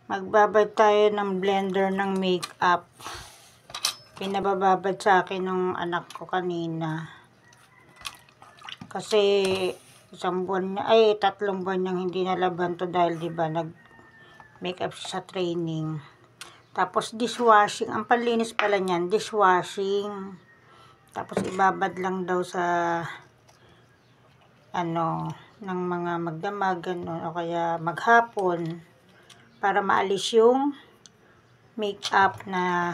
Magbabad tayo ng blender ng makeup. Pinabababad sa akin ng anak ko kanina. Kasi isang buwan niya, ay 3 buwan niyang hindi nalaban to dahil diba nag-makeup sa training. Tapos dishwashing, ang panlinis pala niyan, dishwashing. Tapos ibabad lang daw sa ng mga magdamag o kaya maghapon para maalis yung makeup na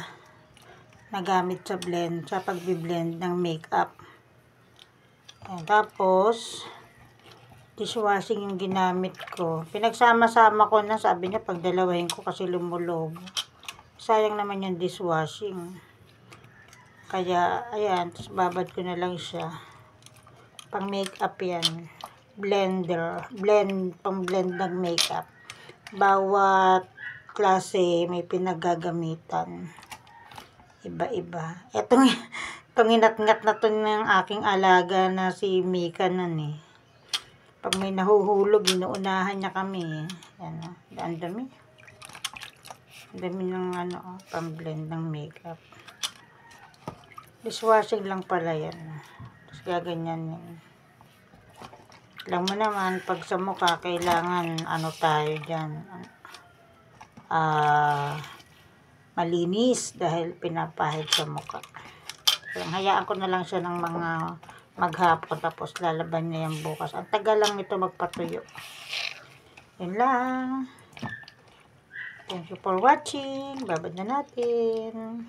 nagamit sa pagbi-blend ng makeup. Tapos dishwashing yung ginamit ko. Pinagsama-sama ko na, sabi niya pagdalawahin ko kasi lumulobo. Sayang naman yung dishwashing. Kaya ayan, tapos babad ko na lang siya. Pang makeup yan. Pang blend ng makeup. Bawat klase may pinaggagamitan. Iba-iba. Itong inat-ngat na to ng aking alaga na si Mika nun eh. Pag may nahuhulog, inuunahan niya kami eh. Yan o. Ang dami. Ang dami ng pang blend ng makeup. Dishwashing lang pala yan. Tapos gaganyan yan. Alam mo naman, pag sa mukha, kailangan tayo dyan. Malinis dahil pinapahid sa mukha. So, hayaan ko na lang siya ng mga maghapon tapos lalaban niya yan bukas. Ang tagal lang nito magpatuyo. Yun lang. Thank you for watching. Babad na natin.